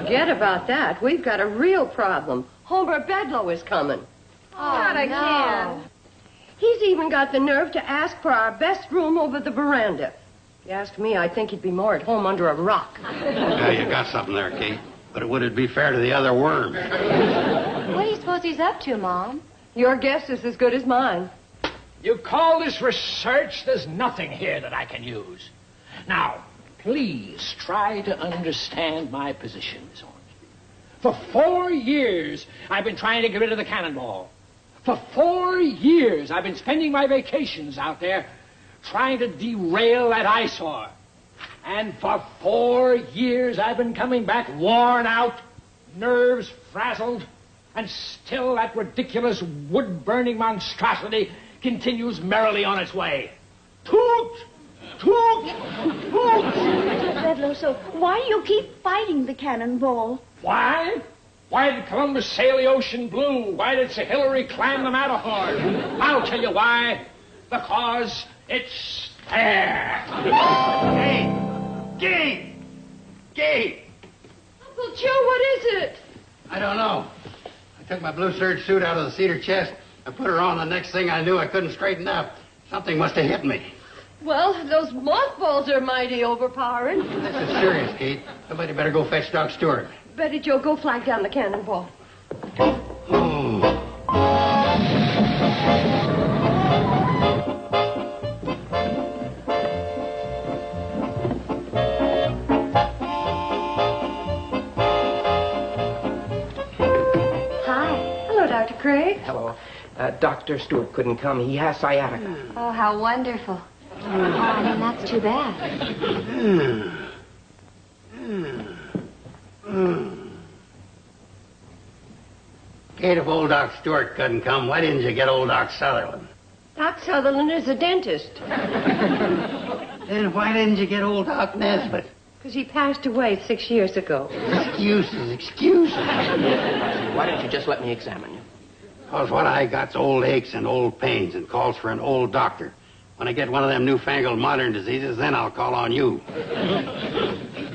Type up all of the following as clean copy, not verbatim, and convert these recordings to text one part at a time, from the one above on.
Forget about that. We've got a real problem. Homer Bedloe is coming. Not again. He's even got the nerve to ask for our best room over the veranda. If you ask me, I think he'd be more at home under a rock. Yeah, you got something there, Kate. But would it be fair to the other worms? What do you suppose he's up to, Mom? Your guess is as good as mine. You call this research? There's nothing here that I can use. Now, please try to understand my position, Miss Hornsby. For 4 years, I've been trying to get rid of the cannonball. For 4 years, I've been spending my vacations out there trying to derail that eyesore. And for 4 years, I've been coming back worn out, nerves frazzled, and still that ridiculous wood-burning monstrosity continues merrily on its way. Toot! Toot! Toot! Mr. Bedloe, so why do you keep fighting the cannonball? Why? Why did Columbus sail the ocean blue? Why did Sir Hilary climb the Matterhorn? I'll tell you why. Because it's there. Gay! Uncle Joe, what is it? I don't know. I took my blue serge suit out of the cedar chest. I put her on. The next thing I knew, I couldn't straighten up. Something must have hit me. Well, those mothballs are mighty overpowering. This is serious, Kate. Somebody better go fetch Doc Stewart. Betty Joe, go flag down the cannonball. Oh. Dr. Craig? Hello. Dr. Stewart couldn't come. He has sciatica. Oh, how wonderful. Oh, I mean, that's too bad. Kate, if old Doc Stewart couldn't come, why didn't you get old Doc Sutherland? Doc Sutherland is a dentist. Then why didn't you get old Doc Nesbitt? Because he passed away 6 years ago. Excuses. Why don't you just let me examine you? Because what I got's old aches and old pains and calls for an old doctor. When I get one of them newfangled modern diseases, then I'll call on you.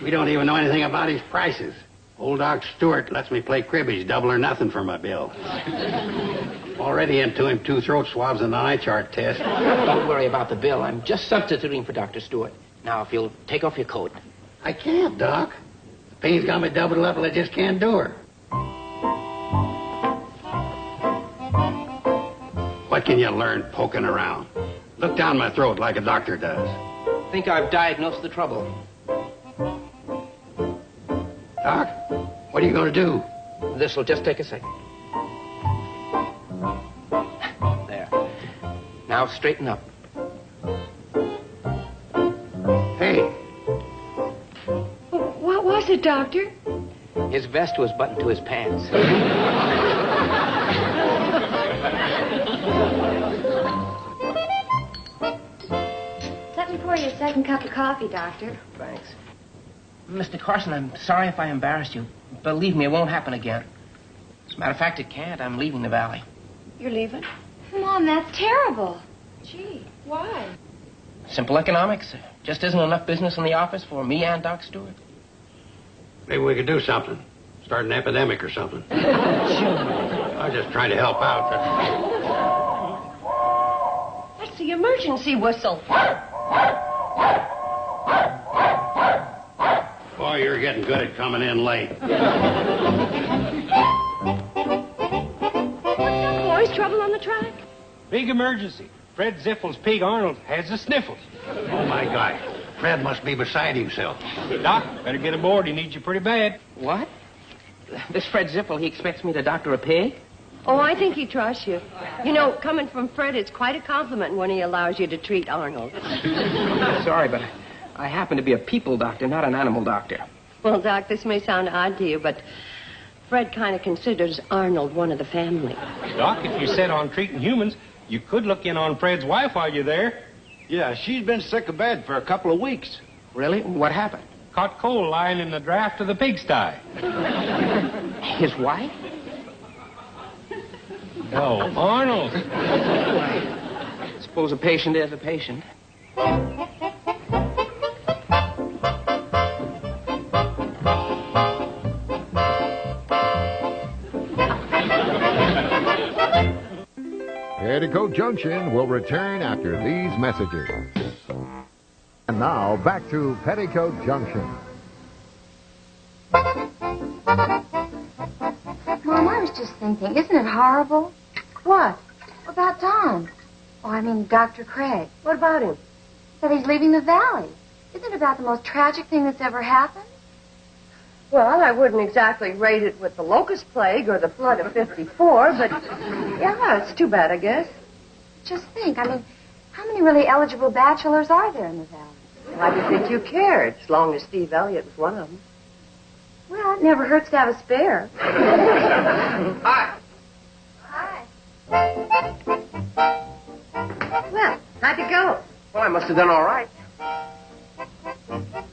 We don't even know anything about his prices. Old Doc Stewart lets me play cribbage, double or nothing for my bill. Already into him 2 throat swabs and an eye chart test. Don't worry about the bill. I'm just substituting for Dr. Stewart. Now, if you'll take off your coat. I can't, Doc. The pain's got me doubled up and I just can't do her. What can you learn poking around? Look down my throat like a doctor does. Think I've diagnosed the trouble. Doc, what are you going to do? This'll just take a second. There. Now straighten up. Hey. What was it, Doctor? His vest was buttoned to his pants. Let me pour you a second cup of coffee, Doctor. Thanks. Mr. Carson, I'm sorry if I embarrassed you. Believe me, it won't happen again. As a matter of fact, it can't. I'm leaving the valley. You're leaving? Mom, that's terrible. Gee, why? Simple economics. Just isn't enough business in the office for me and Doc Stewart. Maybe we could do something. Start an epidemic or something. I was just trying to help out. That's the emergency whistle. Boy, you're getting good at coming in late. What's up, boys? Trouble on the track? Big emergency. Fred Ziffle's pig Arnold has the sniffles. Oh, my God. Fred must be beside himself. Doc, better get aboard. He needs you pretty bad. What? This Fred Ziffle, he expects me to doctor a pig? Oh, I think he trusts you. You know, coming from Fred, it's quite a compliment when he allows you to treat Arnold. Sorry, but I happen to be a people doctor, not an animal doctor. Well, Doc, this may sound odd to you, but Fred kind of considers Arnold one of the family. Doc, if you're set on treating humans, you could look in on Fred's wife while you're there. Yeah, she's been sick of bed for a couple of weeks. Really? What happened? Caught cold lying in the draft of the pigsty. His wife? No, Arnold. I suppose a patient is a patient. Petticoat Junction will return after these messages. And now, back to Petticoat Junction. Mom, I was just thinking, isn't it horrible? What? About Don. Oh, I mean, Dr. Craig. What about him? That he's leaving the valley. Isn't it about the most tragic thing that's ever happened? Well, I wouldn't exactly rate it with the locust plague or the flood of 54, but yeah, it's too bad, I guess. Just think, I mean, how many really eligible bachelors are there in the valley? Why do you think you cared, as long as Steve Elliott was one of them? Well, it never hurts to have a spare. Hi. Hi. Well, how'd it go? Well, I must have done all right.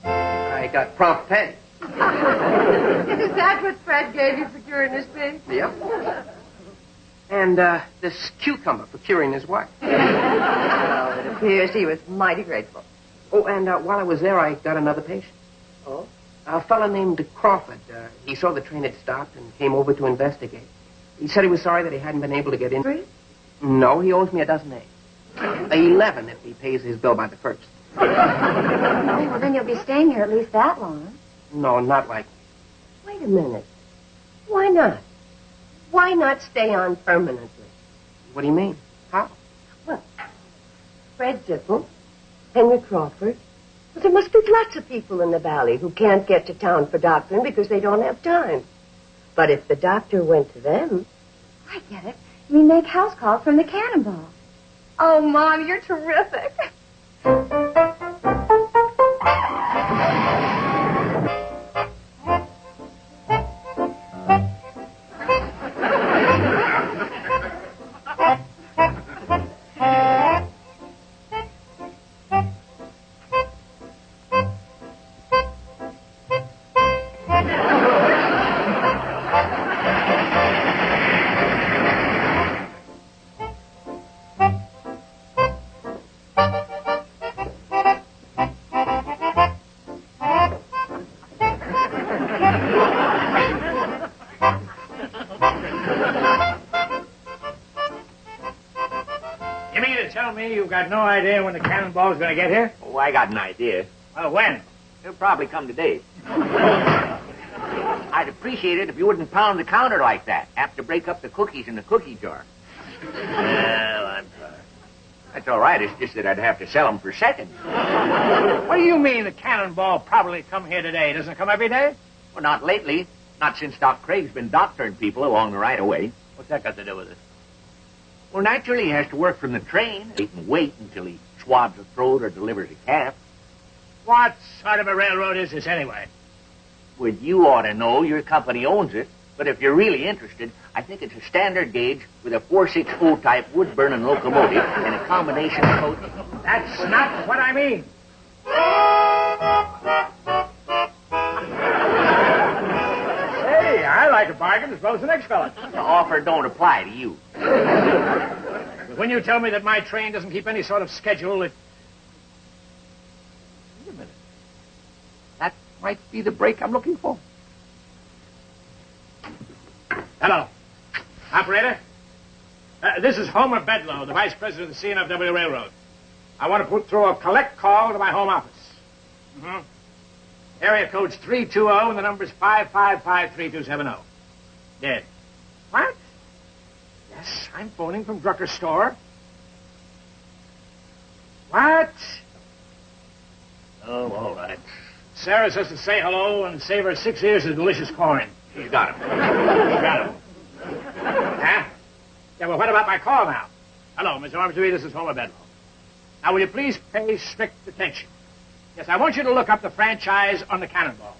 I got prompt pay. Is that what Fred gave you for curing his pig? Yep. And this cucumber for curing his wife. Well, it appears he was mighty grateful. Oh, and while I was there, I got another patient. Oh? A fellow named Crawford. He saw the train had stopped and came over to investigate. He said he was sorry that he hadn't been able to get in. 3? No, he owes me a dozen eggs. 11 if he pays his bill by the 1st. Oh, well, then you'll be staying here at least that long. No, not like. Wait a minute. Why not? Why not stay on permanently? What do you mean? How? Well, Fred Zippel, Henry Crawford. Well, there must be lots of people in the valley who can't get to town for doctoring because they don't have time. But if the doctor went to them... I get it. You mean make house calls from the Cannonball. Oh, Mom, you're terrific. You've got no idea when the Cannonball's going to get here? Oh, I got an idea. Well, when? He'll probably come today. I'd appreciate it if you wouldn't pound the counter like that. Have to break up the cookies in the cookie jar. Well, I'm sorry. That's all right. It's just that I'd have to sell them for seconds. What do you mean the Cannonball probably come here today? Doesn't it come every day? Well, not lately. Not since Doc Craig's been doctoring people along the right-of-way. What's that got to do with it? Well, naturally, he has to work from the train. He can wait until he swabs a throat or delivers a calf. What sort of a railroad is this, anyway? Well, you ought to know. Your company owns it. But if you're really interested, I think it's a standard gauge with a 460 type wood-burning locomotive and a combination coach. That's not what I mean. Hey, I like a bargain as well as the next fella. The offer don't apply to you. But when you tell me that my train doesn't keep any sort of schedule, it... Wait a minute. That might be the break I'm looking for. Hello. Operator? This is Homer Bedlow, the vice president of the CNFW Railroad. I want to put through a collect call to my home office. Mm-hmm. Area code's 320 and the number's 555-3270. Dead. What? Yes, I'm phoning from Drucker's store. What? Oh, all right. Sarah says to say hello and save her 6 ears of delicious corn. He's got him. Got him. Huh? Yeah, well, what about my call now? Hello, Mr. Ormsby, this is Homer Bedlow. Now, will you please pay strict attention? Yes, I want you to look up the franchise on the Cannonball,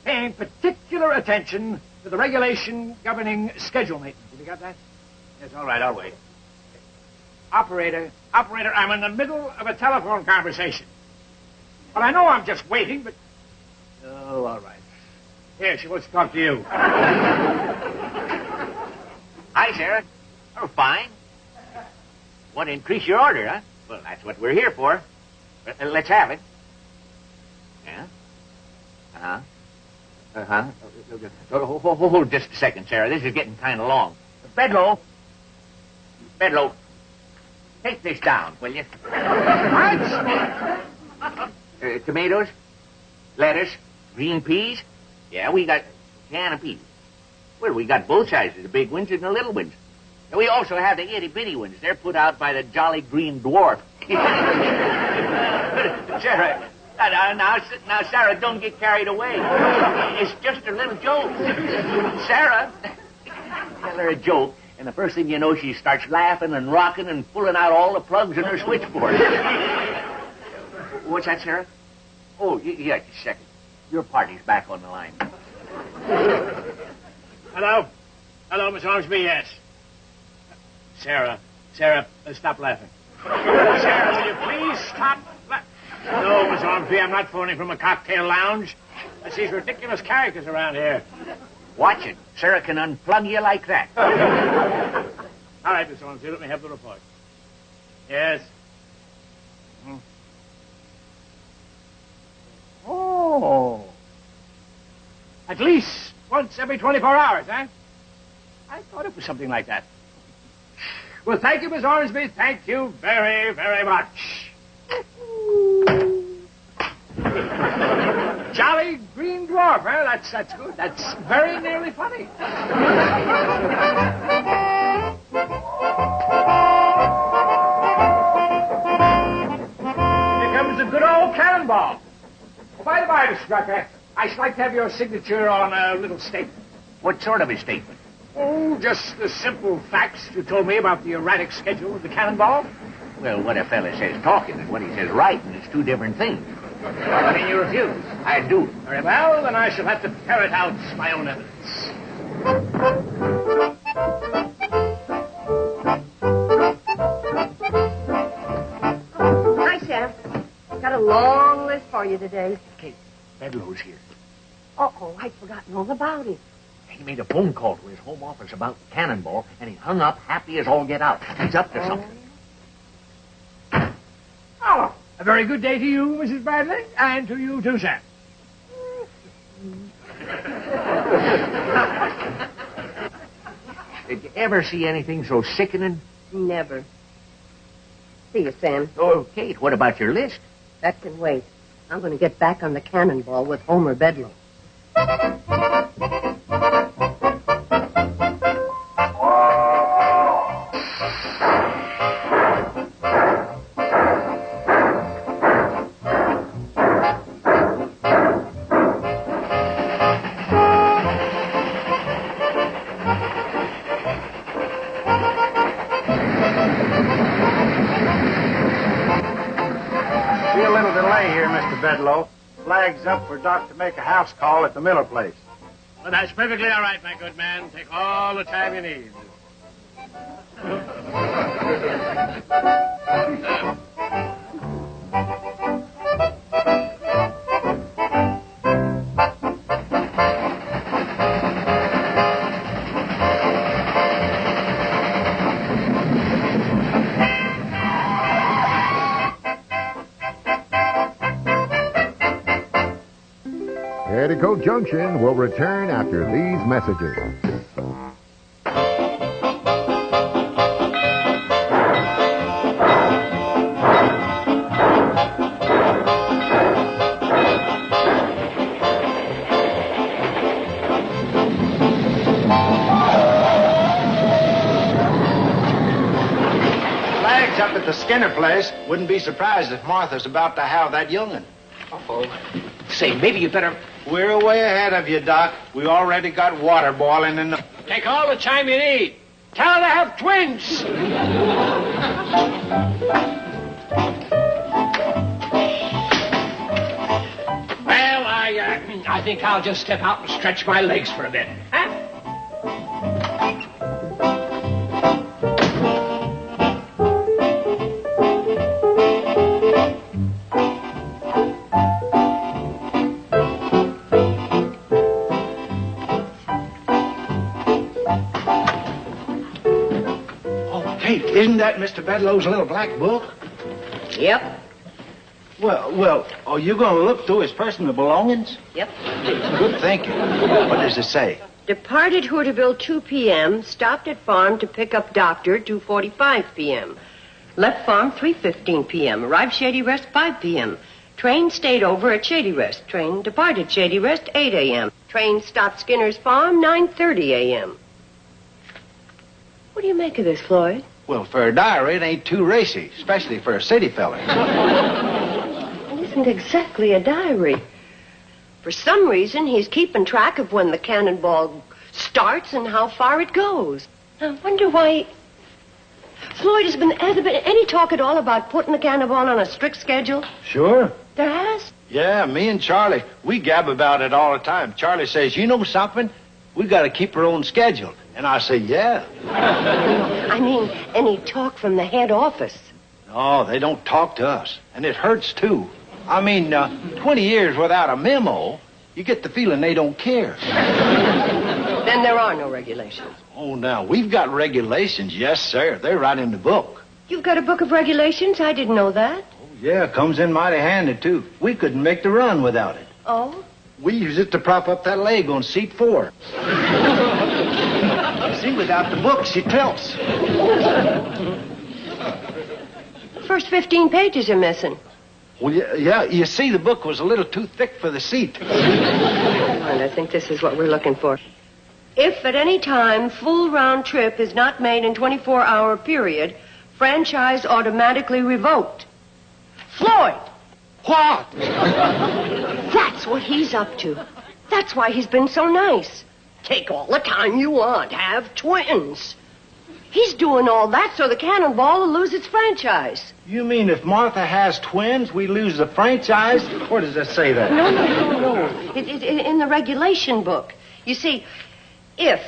paying particular attention to the regulation governing schedule maintenance. Have you got that? Yes, all right, I'll wait. Operator, I'm in the middle of a telephone conversation. Well, I know I'm just waiting, but... Oh, all right. Here, she wants to talk to you. Hi, Sarah. Oh, fine. Want to increase your order, huh? Well, that's what we're here for. Let's have it. Yeah? Uh-huh. Uh-huh. Hold just a second, Sarah. This is getting kind of long. Bedlow, take this down, will you? What? Tomatoes, lettuce, green peas. Yeah, we got a can of peas. Well, we got both sizes, the big ones and the little ones. And we also have the itty-bitty ones. They're put out by the Jolly Green Dwarf. Sarah, now, Sarah, don't get carried away. It's just a little joke. Sarah, tell her a joke, and the first thing you know, she starts laughing and rocking and pulling out all the plugs in her switchboard. What's that, Sarah? Oh, yeah, just a second. Your party's back on the line. Hello? Hello, Miss Ormsby, yes. Sarah, stop laughing. Sarah, will you please stop laughing? No, Miss Ormsby, I'm not phoning from a cocktail lounge. I see these ridiculous characters around here. Watch it. Sarah can unplug you like that. All right, Miss Ormsby, let me have the report. Yes. Oh. At least once every 24 hours, eh? I thought it was something like that. Well, thank you, Miss Ormsby. Thank you very, very much. Jolly Green Dwarf, eh? That's good. That's very nearly funny. Here comes the good old cannonball. By the by, Mr. Drucker, I'd like to have your signature on a little statement. What sort of a statement? Oh, just the simple facts you told me about the erratic schedule of the cannonball. Well, what a fella says talking and what he says writing is two different things. I mean, you refuse. I do. Very well, then I shall have to ferret out my own evidence. Hi, Sam. Got a long list for you today. Kate, Bedlow's here. Uh-oh, I'd forgotten all about it. He made a phone call to his home office about the cannonball, and he hung up happy as all get out. He's up to something. Oh, a very good day to you, Mrs. Bradley, and to you, too, Sam. Did you ever see anything so sickening? Never. See you, Sam. Oh, Kate, what about your list? That can wait. I'm going to get back on the cannonball with Homer Bedlow. Bedlow. Flag's up for Doc to make a house call at the Miller place. Well, that's perfectly all right, my good man. Take all the time you need. Petticoat Junction will return after these messages. Flag's up at the Skinner place. Wouldn't be surprised if Martha's about to have that young'un. Uh-oh. Say, maybe you better... We're way ahead of you, Doc. We already got water boiling in the... Take all the time you need. Tell her to have twins. Well, I think I'll just step out and stretch my legs for a bit. Huh? Isn't that Mr. Bedlow's little black book? Yep. Well, are you going to look through his personal belongings? Yep. Good thinking. What does it say? Departed Hooterville 2 p.m. Stopped at farm to pick up doctor 2:45 p.m. Left farm 3:15 p.m. Arrived Shady Rest 5 p.m. Train stayed over at Shady Rest. Train departed Shady Rest 8 a.m. Train stopped Skinner's Farm 9:30 a.m. What do you make of this, Floyd? Well, for a diary, it ain't too racy, especially for a city fella. It isn't exactly a diary. For some reason, he's keeping track of when the cannonball starts and how far it goes. I wonder why... Floyd, has there been any talk at all about putting the cannonball on a strict schedule? Sure. There has? Yeah, me and Charlie, we gab about it all the time. Charlie says, you know something? We got to keep our own schedule. And I say, yeah. I mean, any talk from the head office? No, they don't talk to us. And it hurts, too. I mean, 20 years without a memo, you get the feeling they don't care. Then there are no regulations. Oh, now, we've got regulations, yes, sir. They're right in the book. You've got a book of regulations? I didn't know that. Oh, yeah, comes in mighty handy, too. We couldn't make the run without it. Oh? We use it to prop up that leg on seat 4. You see, without the book, she tilts. The first 15 pages are missing. Well, yeah, you see, the book was a little too thick for the seat. And I think this is what we're looking for. If at any time full round trip is not made in 24-hour period, franchise automatically revoked. Floyd! What? That's what he's up to. That's why he's been so nice. Take all the time you want. Have twins. He's doing all that so the cannonball will lose its franchise. You mean if Martha has twins, we lose the franchise? Where does that say that? No. In the regulation book. You see, if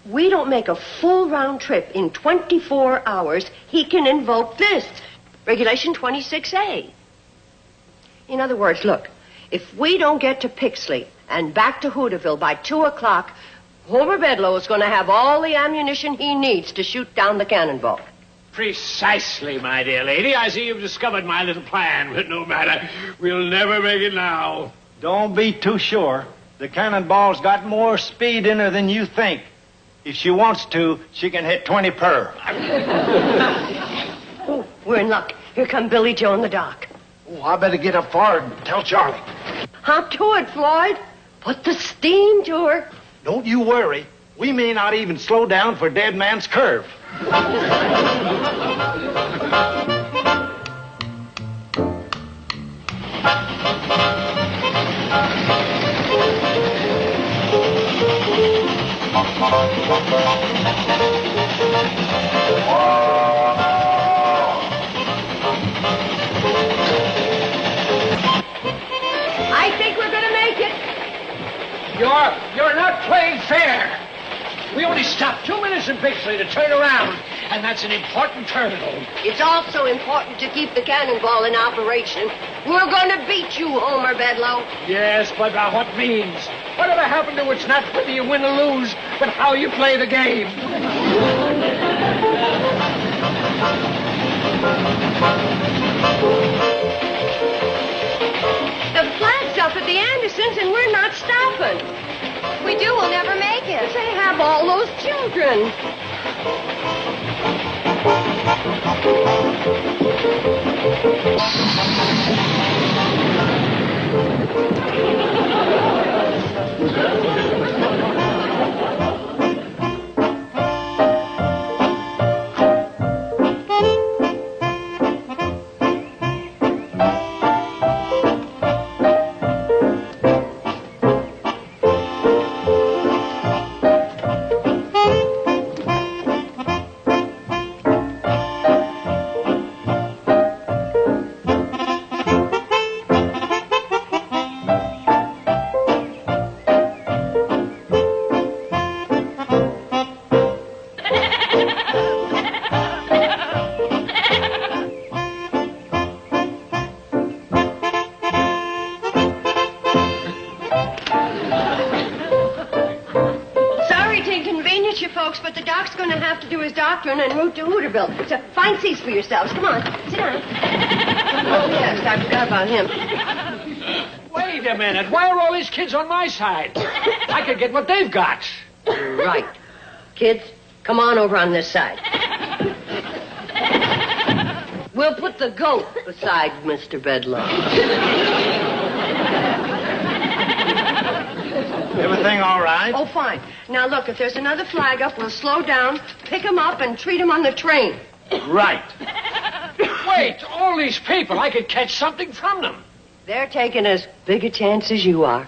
we don't make a full round trip in 24 hours, he can invoke this. Regulation 26A. In other words, look, if we don't get to Pixley and back to Hooterville by 2 o'clock, Homer Bedloe is going to have all the ammunition he needs to shoot down the cannonball. Precisely, my dear lady. I see you've discovered my little plan, but no matter. We'll never make it now. Don't be too sure. The cannonball's got more speed in her than you think. If she wants to, she can hit 20 per. Oh, we're in luck. Here come Billy Joe and the doc. Oh, I better get up forward and tell Charlie. Hop to it, Floyd. Put the steam to her. Don't you worry. We may not even slow down for Dead Man's Curve. I think we're going to make it. You're not playing fair. We only stopped 2 minutes in Pixley to turn around, and that's an important terminal. It's also important to keep the cannonball in operation. We're going to beat you, Homer Bedloe. Yes, but by what means? Whatever happened to it's not whether you win or lose, but how you play the game. The flag's up at the Andersons, and we're not stopping. If we do, we'll never make it. They have all those children. But the doc's going to have to do his doctoring en route to Hooterville. So find seats for yourselves. Come on, sit down. Oh, yes, I forgot about him. Wait a minute. Why are all these kids on my side? I could get what they've got. Right. Kids, come on over on this side. We'll put the goat beside Mr. Bedlam. Everything all right? Oh, fine. Now, look, if there's another flag up, we'll slow down, pick him up, and treat him on the train. Right. Wait, all these people, I could catch something from them. They're taking as big a chance as you are.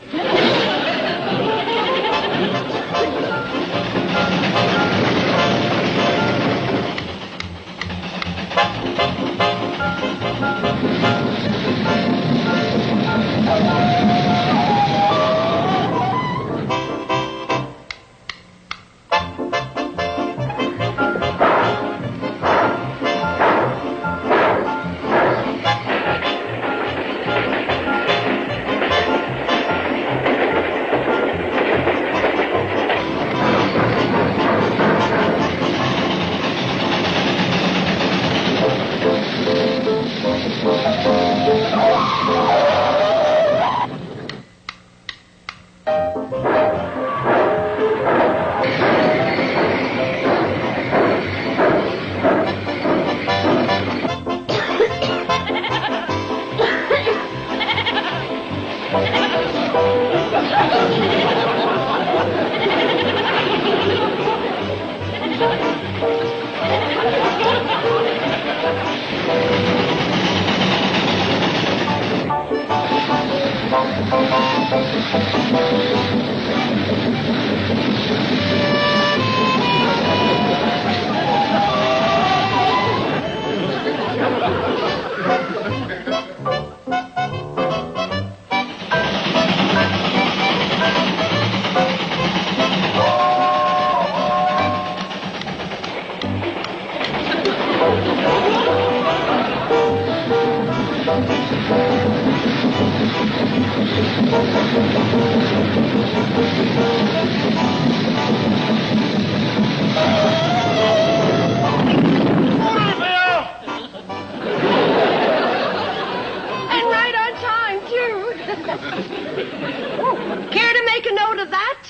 Care to make a note of that?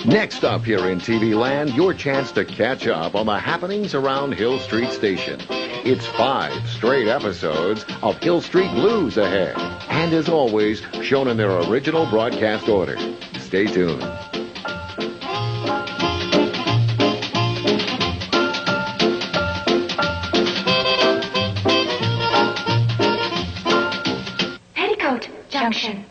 Next up here in TV Land, your chance to catch up on the happenings around Hill Street Station. It's 5 straight episodes of Hill Street Blues ahead. And as always, shown in their original broadcast order. Stay tuned. Petticoat Junction.